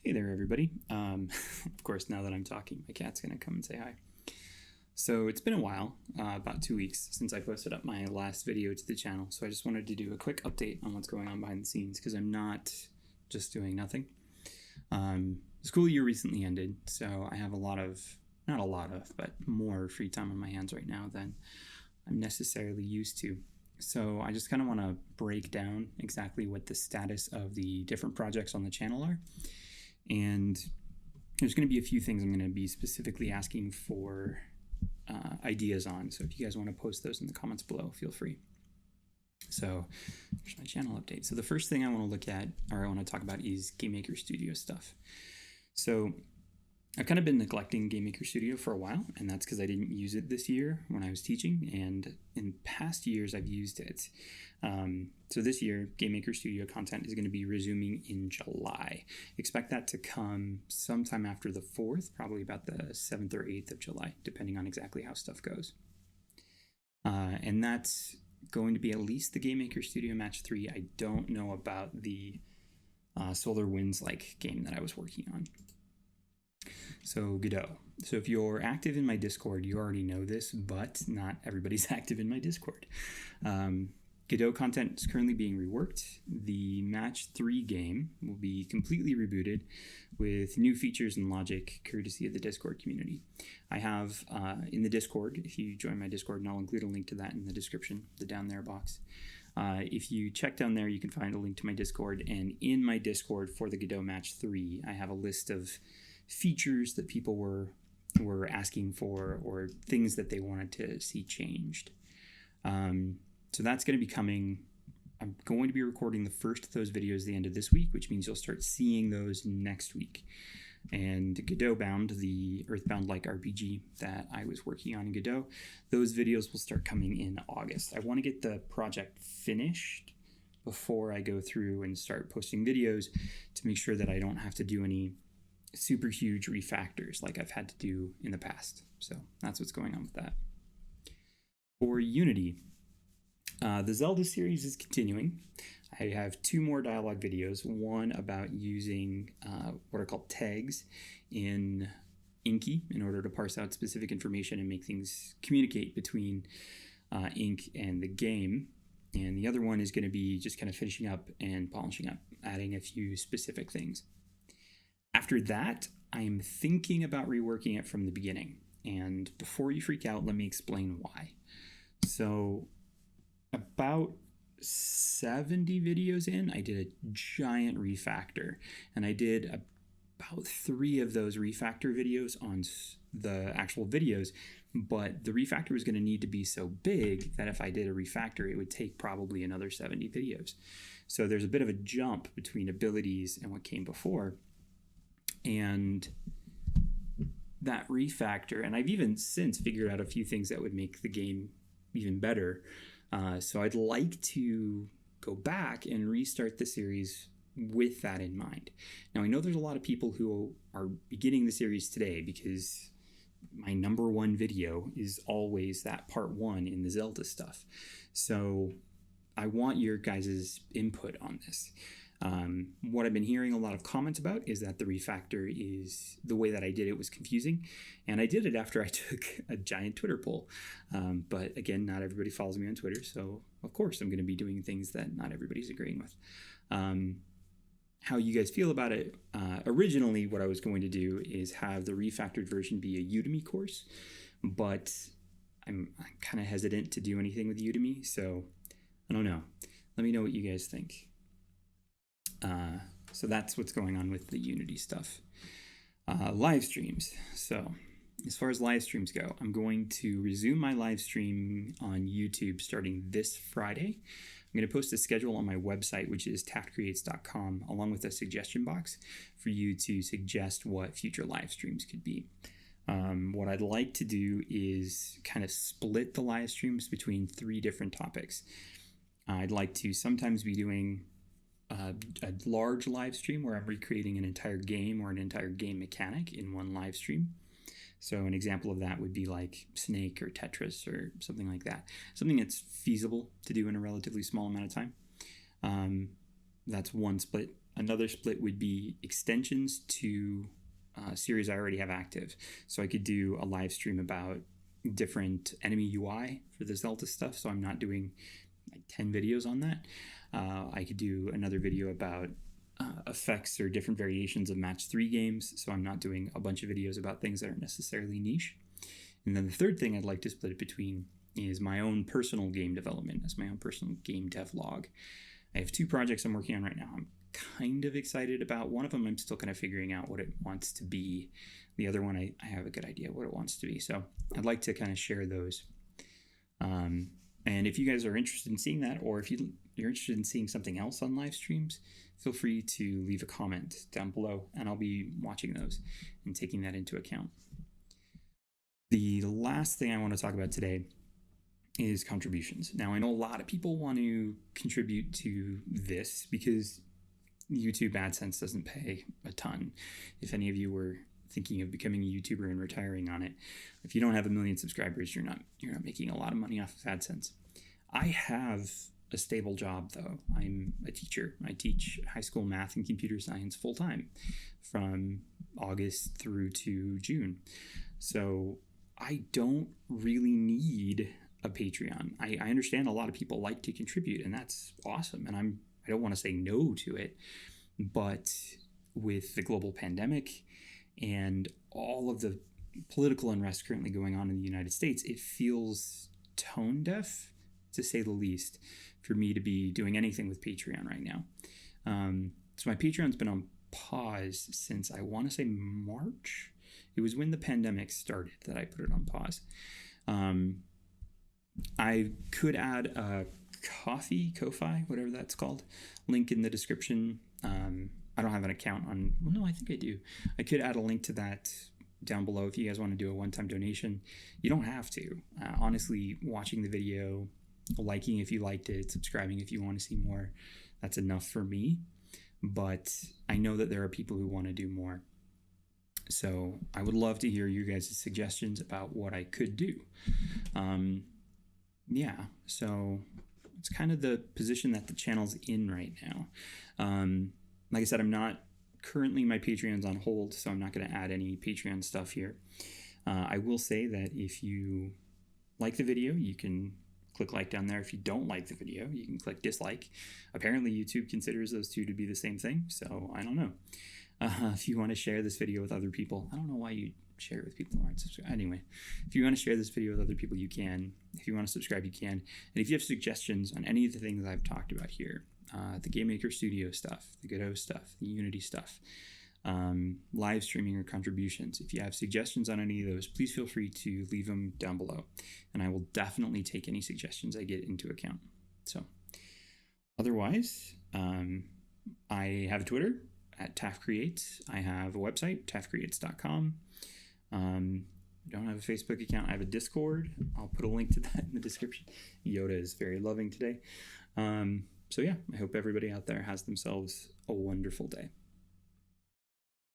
Hey there, everybody. Of course, now that I'm talking, my cat's going to come and say hi. So it's been a while, about 2 weeks, since I posted up my last video to the channel. So I just wanted to do a quick update on what's going on behind the scenes, because I'm not just doing nothing. The school year recently ended, so I have but more free time on my hands right now than I'm necessarily used to. So I just kind of want to break down exactly what the status of the different projects on the channel are. And there's going to be a few things I'm going to be specifically asking for ideas on. So if you guys want to post those in the comments below, feel free. So here's my channel update. So the first thing I want to look at, or I want to talk about, is Game Maker Studio stuff. So I've kind of been neglecting Game Maker Studio for a while, and that's because I didn't use it this year when I was teaching, and in past years I've used it. So this year, Game Maker Studio content is going to be resuming in July. Expect that to come sometime after the 4th, probably about the 7th or 8th of July, depending on exactly how stuff goes. And that's going to be at least the Game Maker Studio Match 3. I don't know about the Solar Winds-like game that I was working on. So GODOT. So if you're active in my Discord, you already know this, but not everybody's active in my Discord. GODOT content is currently being reworked. The Match 3 game will be completely rebooted with new features and logic courtesy of the Discord community. I have in the Discord, if you join my Discord, and I'll include a link to that in the description, the down there box. If you check down there, you can find a link to my Discord, and in my Discord for the GODOT Match 3, I have a list of features that people were asking for, or things that they wanted to see changed. So that's going to be coming. I'm going to be recording the first of those videos at the end of this week, which means you'll start seeing those next week. And GODOT Bound, the Earthbound-like RPG that I was working on in GODOT, those videos will start coming in August. I want to get the project finished before I go through and start posting videos to make sure that I don't have to do any super huge refactors like I've had to do in the past. So that's what's going on with that. For Unity, the Zelda series is continuing. I have 2 more dialogue videos, one about using what are called tags in Inky in order to parse out specific information and make things communicate between Ink and the game. And the other one is going to be just kind of finishing up and polishing up, adding a few specific things. After that, I am thinking about reworking it from the beginning. And before you freak out, let me explain why. So about 70 videos in, I did a giant refactor. And I did about 3 of those refactor videos on the actual videos. But the refactor was going to need to be so big that if I did a refactor, it would take probably another 70 videos. So there's a bit of a jump between abilities and what came before. And that refactor, and I've even since figured out a few things that would make the game even better. So I'd like to go back and restart the series with that in mind. Now, I know there's a lot of people who are beginning the series today because my #1 video is always that part 1 in the Zelda stuff. So I want your guys' input on this. What I've been hearing a lot of comments about is that the refactor is, the way that I did it was confusing, and I did it after I took a giant Twitter poll. But again, not everybody follows me on Twitter, so of course I'm going to be doing things that not everybody's agreeing with. How you guys feel about it? Originally, what I was going to do is have the refactored version be a Udemy course, but I'm kind of hesitant to do anything with Udemy, so I don't know. Let me know what you guys think. So that's what's going on with the Unity stuff. Live streams. So as far as live streams go, I'm going to resume my live stream on YouTube starting this Friday. I'm going to post a schedule on my website, which is taftcreates.com, along with a suggestion box for you to suggest what future live streams could be. What I'd like to do is kind of split the live streams between 3 different topics. I'd like to sometimes be doing a large live stream where I'm recreating an entire game or an entire game mechanic in one live stream. So an example of that would be like Snake or Tetris or something like that. Something that's feasible to do in a relatively small amount of time. That's one split. Another split would be extensions to series I already have active. So I could do a live stream about different enemy UI for the Zelda stuff. So I'm not doing like 10 videos on that. I could do another video about effects or different variations of match 3 games. So I'm not doing a bunch of videos about things that aren't necessarily niche. And then the third thing I'd like to split it between is my own personal game development as my own personal game devlog. I have 2 projects I'm working on right now. I'm kind of excited about. One of them I'm still kind of figuring out what it wants to be. The other one I have a good idea what it wants to be. So I'd like to kind of share those. And if you guys are interested in seeing that, or if you're interested in seeing something else on live streams, feel free to leave a comment down below, and I'll be watching those and taking that into account. The last thing I want to talk about today is contributions. Now, I know a lot of people want to contribute to this because YouTube AdSense doesn't pay a ton. If any of you were thinking of becoming a YouTuber and retiring on it, if you don't have 1 million subscribers, you're not making a lot of money off of AdSense. I have a stable job though. I'm a teacher. I teach high school math and computer science full time from August through to June. So I don't really need a Patreon. I understand a lot of people like to contribute, and that's awesome. And I don't want to say no to it, but with the global pandemic and all of the political unrest currently going on in the United States, it feels tone deaf, to say the least, for me to be doing anything with Patreon right now. So my Patreon's been on pause since I want to say March. It was when the pandemic started that I put it on pause. I could add a Ko-fi, whatever that's called, link in the description. I don't have an account on, well, no, I think I do. I could add a link to that down below if you guys want to do a one-time donation. You don't have to. Honestly, watching the video, liking if you liked it, subscribing if you want to see more, that's enough for me. But I know that there are people who want to do more. So I would love to hear you guys' suggestions about what I could do. Yeah, so it's kind of the position that the channel's in right now. Like I said, I'm not currently, my Patreon's on hold, so I'm not going to add any Patreon stuff here. I will say that if you like the video, you can click like down there. If you don't like the video, you can click dislike. Apparently YouTube considers those two to be the same thing, so I don't know. If you want to share this video with other people, I don't know why you share it with people who aren't subscribed. Anyway, if you want to share this video with other people, you can. If you want to subscribe, you can. And if you have suggestions on any of the things I've talked about here, the Game Maker Studio stuff, the GODOT stuff, the Unity stuff, live streaming or contributions, if you have suggestions on any of those, please feel free to leave them down below. And I will definitely take any suggestions I get into account. So otherwise, I have a Twitter at TAFCreates. I have a website, tafcreates.com. I don't have a Facebook account. I have a Discord. I'll put a link to that in the description. Yoda is very loving today. So yeah, I hope everybody out there has themselves a wonderful day.